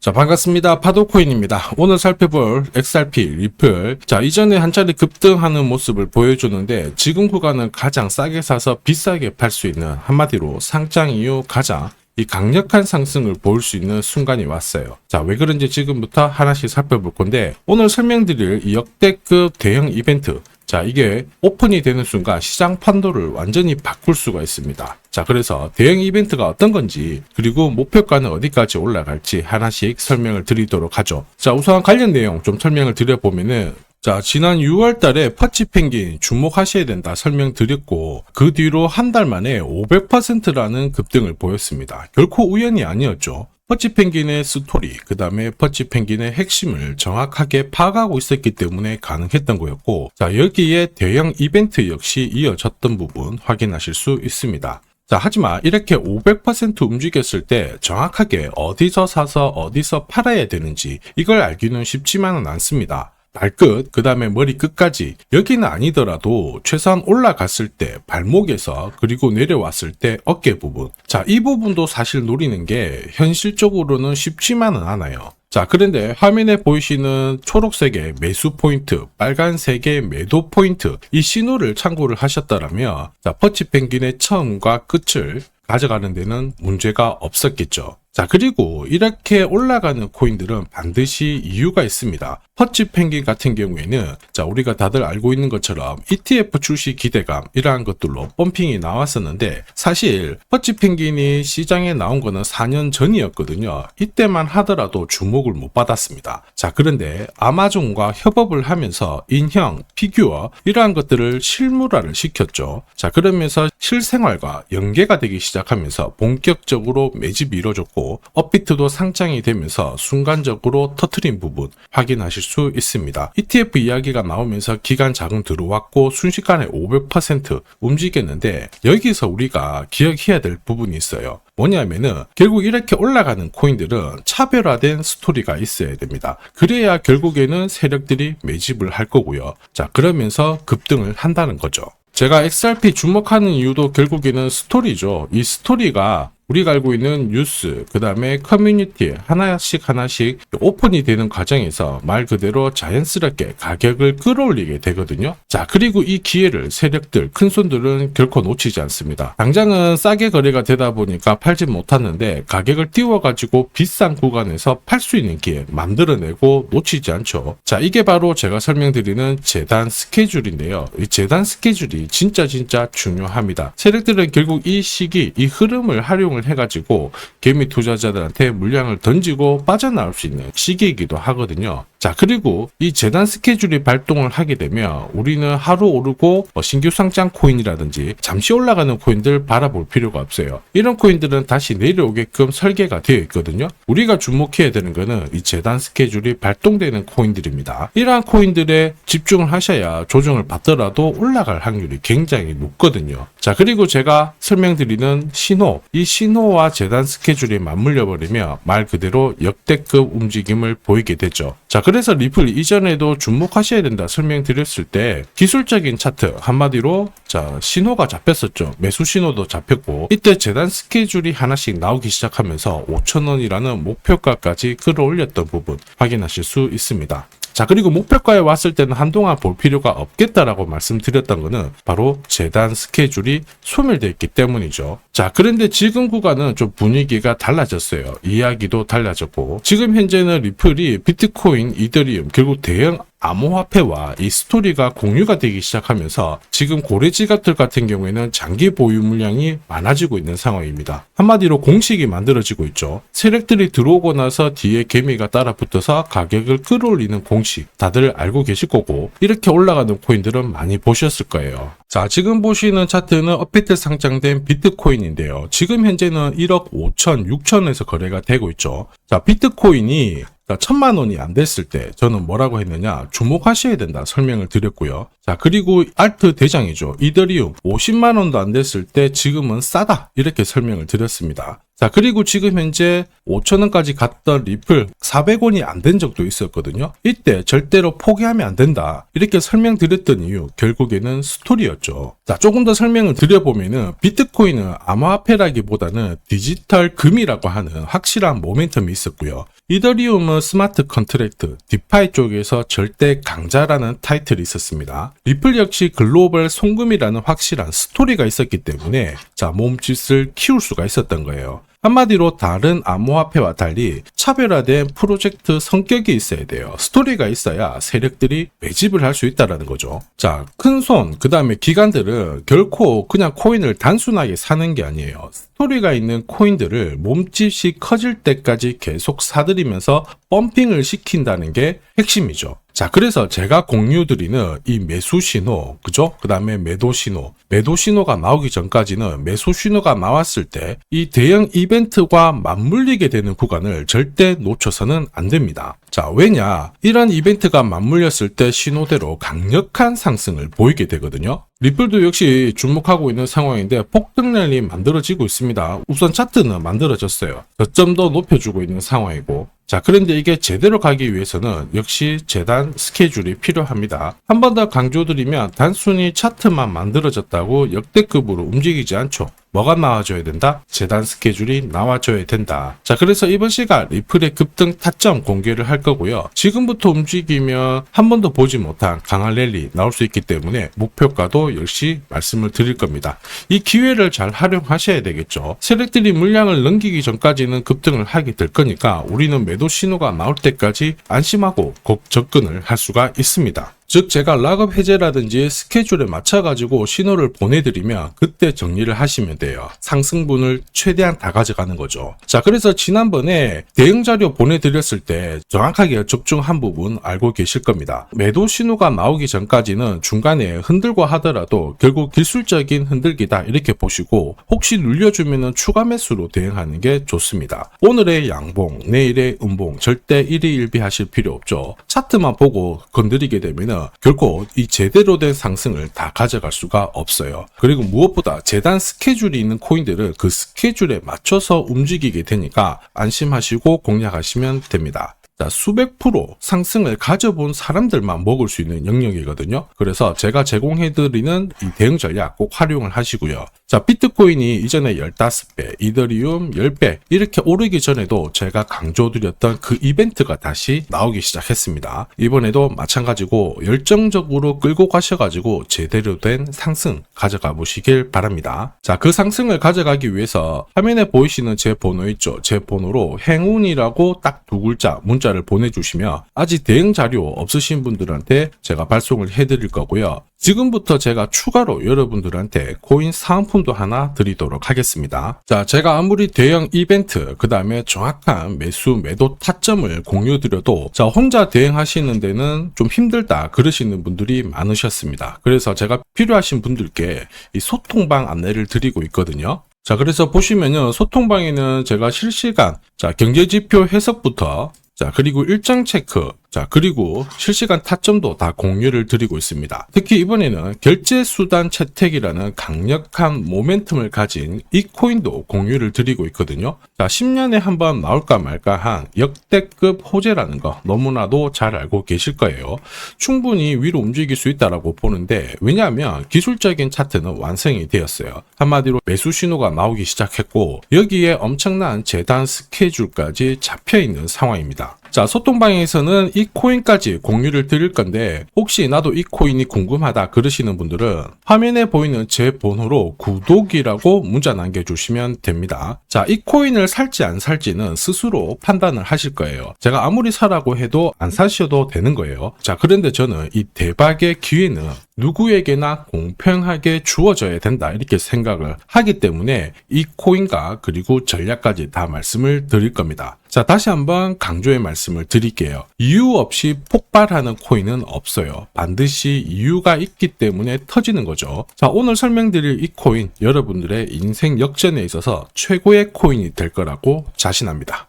자, 반갑습니다. 파도코인입니다. 오늘 살펴볼 XRP, 리플. 자, 이전에 한 차례 급등하는 모습을 보여주는데 지금 구간은 가장 싸게 사서 비싸게 팔 수 있는, 한마디로 상장 이후 가장 이 강력한 상승을 보일 수 있는 순간이 왔어요. 자, 왜 그런지 지금부터 하나씩 살펴볼 건데, 오늘 설명드릴 이 역대급 대형 이벤트, 자, 이게 오픈이 되는 순간 시장 판도를 완전히 바꿀 수가 있습니다. 자, 그래서 대형 이벤트가 어떤 건지, 그리고 목표가는 어디까지 올라갈지 하나씩 설명을 드리도록 하죠. 자, 우선 관련 내용 좀 설명을 드려보면은, 자, 지난 6월 달에 퍼치 펭귄 주목하셔야 된다 설명드렸고, 그 뒤로 한 달 만에 500%라는 급등을 보였습니다. 결코 우연이 아니었죠. 퍼치 펭귄의 스토리, 그 다음에 퍼치 펭귄의 핵심을 정확하게 파악하고 있었기 때문에 가능했던 거였고, 자, 여기에 대형 이벤트 역시 이어졌던 부분 확인하실 수 있습니다. 자, 하지만 이렇게 500% 움직였을 때 정확하게 어디서 사서 어디서 팔아야 되는지 이걸 알기는 쉽지만은 않습니다. 발끝, 그 다음에 머리 끝까지, 여기는 아니더라도 최소한 올라갔을 때 발목에서, 그리고 내려왔을 때 어깨 부분, 자, 이 부분도 사실 노리는 게 현실적으로는 쉽지만은 않아요. 자, 그런데 화면에 보이시는 초록색의 매수 포인트, 빨간색의 매도 포인트, 이 신호를 참고를 하셨다면, 자, 퍼치 펭귄의 처음과 끝을 가져가는 데는 문제가 없었겠죠. 자, 그리고 이렇게 올라가는 코인들은 반드시 이유가 있습니다. 퍼치 펭귄 같은 경우에는, 자, 우리가 다들 알고 있는 것처럼 ETF 출시 기대감, 이러한 것들로 펌핑이 나왔었는데, 사실 퍼치 펭귄이 시장에 나온 거는 4년 전이었거든요. 이때만 하더라도 주목을 못 받았습니다. 자, 그런데 아마존과 협업을 하면서 인형, 피규어, 이러한 것들을 실물화를 시켰죠. 자, 그러면서 실생활과 연계가 되기 시작하면서 본격적으로 매집이 이루어졌고, 업비트도 상장이 되면서 순간적으로 터트린 부분 확인하실 수 있습니다. ETF 이야기가 나오면서 기관 자금 들어왔고 순식간에 500% 움직였는데, 여기서 우리가 기억해야 될 부분이 있어요. 뭐냐면은 결국 이렇게 올라가는 코인들은 차별화된 스토리가 있어야 됩니다. 그래야 결국에는 세력들이 매집을 할 거고요. 자, 그러면서 급등을 한다는 거죠. 제가 XRP 주목하는 이유도 결국에는 스토리죠. 이 스토리가 우리가 알고 있는 뉴스, 그 다음에 커뮤니티에 하나씩 오픈이 되는 과정에서 말 그대로 자연스럽게 가격을 끌어올리게 되거든요. 자, 그리고 이 기회를 세력들, 큰손들은 결코 놓치지 않습니다. 당장은 싸게 거래가 되다 보니까 팔지 못하는데, 가격을 띄워가지고 비싼 구간에서 팔 수 있는 기회 만들어내고 놓치지 않죠. 자, 이게 바로 제가 설명드리는 재단 스케줄인데요. 이 재단 스케줄이 진짜 중요합니다. 세력들은 결국 이 시기, 이 흐름을 활용을 해가지고 개미 투자자들한테 물량을 던지고 빠져나올 수 있는 시기이기도 하거든요. 자, 그리고 이 재단 스케줄이 발동을 하게 되면 우리는 하루 오르고 신규 상장 코인이라든지 잠시 올라가는 코인들 바라볼 필요가 없어요. 이런 코인들은 다시 내려오게끔 설계가 되어 있거든요. 우리가 주목해야 되는 거는 이 재단 스케줄이 발동되는 코인들입니다. 이러한 코인들에 집중을 하셔야 조정을 받더라도 올라갈 확률이 굉장히 높거든요. 자, 그리고 제가 설명드리는 신호, 이 신호와 재단 스케줄이 맞물려 버리면 말 그대로 역대급 움직임을 보이게 되죠. 자, 그래서 리플 이전에도 주목하셔야 된다 설명드렸을 때 기술적인 차트, 한마디로 자, 신호가 잡혔었죠. 매수 신호도 잡혔고, 이때 재단 스케줄이 하나씩 나오기 시작하면서 5,000원이라는 목표가까지 끌어올렸던 부분 확인하실 수 있습니다. 자, 그리고 목표가에 왔을 때는 한동안 볼 필요가 없겠다라고 말씀드렸던 거는 바로 재단 스케줄이 소멸되어 있기 때문이죠. 자, 그런데 지금 구간은 좀 분위기가 달라졌어요. 이야기도 달라졌고, 지금 현재는 리플이 비트코인, 이더리움, 결국 대형 암호화폐와 이 스토리가 공유가 되기 시작하면서 지금 고래지갑들 같은 경우에는 장기 보유 물량이 많아지고 있는 상황입니다. 한마디로 공식이 만들어지고 있죠. 세력들이 들어오고 나서 뒤에 개미가 따라 붙어서 가격을 끌어올리는 공식, 다들 알고 계실 거고, 이렇게 올라가는 코인들은 많이 보셨을 거예요. 자, 지금 보시는 차트는 업비트 상장된 비트코인인데요. 지금 현재는 1억 5천, 6천에서 거래가 되고 있죠. 자, 비트코인이 1,000만 원이 안 됐을 때 저는 뭐라고 했느냐, 주목하셔야 된다 설명을 드렸고요. 자, 그리고 알트 대장이죠. 이더리움 50만 원도 안 됐을 때 지금은 싸다 이렇게 설명을 드렸습니다. 자, 그리고 지금 현재 5,000원까지 갔던 리플 400원이 안 된 적도 있었거든요. 이때 절대로 포기하면 안 된다. 이렇게 설명드렸던 이유, 결국에는 스토리였죠. 자, 조금 더 설명을 드려보면은 비트코인은 암호화폐라기보다는 디지털 금이라고 하는 확실한 모멘텀이 있었고요. 이더리움은 스마트 컨트랙트, 디파이 쪽에서 절대 강자라는 타이틀이 있었습니다. 리플 역시 글로벌 송금이라는 확실한 스토리가 있었기 때문에 자, 몸짓을 키울 수가 있었던 거예요. 한마디로 다른 암호화폐와 달리 차별화된 프로젝트 성격이 있어야 돼요. 스토리가 있어야 세력들이 매집을 할 수 있다는 거죠. 자, 큰손, 그 다음에 기관들은 결코 그냥 코인을 단순하게 사는 게 아니에요. 스토리가 있는 코인들을 몸집이 커질 때까지 계속 사들이면서 펌핑을 시킨다는 게 핵심이죠. 자, 그래서 제가 공유드리는 이 매수 신호, 그죠? 그 다음에 매도 신호. 매도 신호가 나오기 전까지는 매수 신호가 나왔을 때 이 대형 이벤트와 맞물리게 되는 구간을 절대 놓쳐서는 안 됩니다. 자, 왜냐? 이런 이벤트가 맞물렸을 때 신호대로 강력한 상승을 보이게 되거든요. 리플도 역시 주목하고 있는 상황인데 폭등 랠리 만들어지고 있습니다. 우선 차트는 만들어졌어요. 저점도 높여주고 있는 상황이고, 자, 그런데 이게 제대로 가기 위해서는 역시 재단 스케줄이 필요합니다. 한 번 더 강조드리면 단순히 차트만 만들어졌다고 역대급으로 움직이지 않죠. 뭐가 나와줘야 된다? 재단 스케줄이 나와줘야 된다. 자, 그래서 이번 시간 리플의 급등 타점 공개를 할 거고요. 지금부터 움직이면 한 번도 보지 못한 강한 랠리 나올 수 있기 때문에 목표가도 역시 말씀을 드릴 겁니다. 이 기회를 잘 활용하셔야 되겠죠. 세력들이 물량을 넘기기 전까지는 급등을 하게 될 거니까 우리는 매도 신호가 나올 때까지 안심하고 접근을 할 수가 있습니다. 즉 제가 락업 해제라든지 스케줄에 맞춰가지고 신호를 보내드리면 그때 정리를 하시면 돼요. 상승분을 최대한 다 가져가는 거죠. 자, 그래서 지난번에 대응 자료 보내드렸을 때 정확하게 적중한 부분 알고 계실 겁니다. 매도 신호가 나오기 전까지는 중간에 흔들고 하더라도 결국 기술적인 흔들기다 이렇게 보시고 혹시 눌려주면 추가 매수로 대응하는 게 좋습니다. 오늘의 양봉, 내일의 음봉 절대 일희일비하실 필요 없죠. 차트만 보고 건드리게 되면 결코 이 제대로 된 상승을 다 가져갈 수가 없어요. 그리고 무엇보다 재단 스케줄이 있는 코인들은 그 스케줄에 맞춰서 움직이게 되니까 안심하시고 공략하시면 됩니다. 자, 수백 프로 상승을 가져본 사람들만 먹을 수 있는 영역이거든요. 그래서 제가 제공해드리는 이 대응 전략 꼭 활용을 하시고요. 자, 비트코인이 이전에 15배, 이더리움 10배 이렇게 오르기 전에도 제가 강조드렸던 그 이벤트가 다시 나오기 시작했습니다. 이번에도 마찬가지고 열정적으로 끌고 가셔가지고 제대로 된 상승 가져가 보시길 바랍니다. 자, 그 상승을 가져가기 위해서 화면에 보이시는 제 번호 있죠. 제 번호로 행운이라고 딱 두 글자 문자를 보내주시면 아직 대응 자료 없으신 분들한테 제가 발송을 해드릴 거고요. 지금부터 제가 추가로 여러분들한테 코인 사은품도 하나 드리도록 하겠습니다. 자, 제가 아무리 대형 이벤트, 그 다음에 정확한 매수, 매도 타점을 공유드려도 자, 혼자 대응하시는 데는 좀 힘들다 그러시는 분들이 많으셨습니다. 그래서 제가 필요하신 분들께 이 소통방 안내를 드리고 있거든요. 자, 그래서 보시면요. 소통방에는 제가 실시간, 자, 경제지표 해석부터 자, 그리고 일정 체크, 자, 그리고 실시간 타점도 다 공유를 드리고 있습니다. 특히 이번에는 결제수단 채택이라는 강력한 모멘텀을 가진 이 코인도 공유를 드리고 있거든요. 자, 10년에 한번 나올까 말까 한 역대급 호재라는 거 너무나도 잘 알고 계실 거예요. 충분히 위로 움직일 수 있다라고 보는데 왜냐하면 기술적인 차트는 완성이 되었어요. 한마디로 매수 신호가 나오기 시작했고 여기에 엄청난 재단 스케줄까지 잡혀있는 상황입니다. 자, 소통방에서는 이 코인까지 공유를 드릴 건데 혹시 나도 이 코인이 궁금하다 그러시는 분들은 화면에 보이는 제 번호로 구독이라고 문자 남겨주시면 됩니다. 자, 이 코인을 살지 안 살지는 스스로 판단을 하실 거예요. 제가 아무리 사라고 해도 안 사셔도 되는 거예요. 자, 그런데 저는 이 대박의 기회는 누구에게나 공평하게 주어져야 된다 이렇게 생각을 하기 때문에 이 코인과 그리고 전략까지 다 말씀을 드릴 겁니다. 자, 다시 한번 강조의 말씀을 드릴게요. 이유 없이 폭발하는 코인은 없어요. 반드시 이유가 있기 때문에 터지는 거죠. 자, 오늘 설명드릴 이 코인 여러분들의 인생 역전에 있어서 최고의 코인이 될 거라고 자신합니다.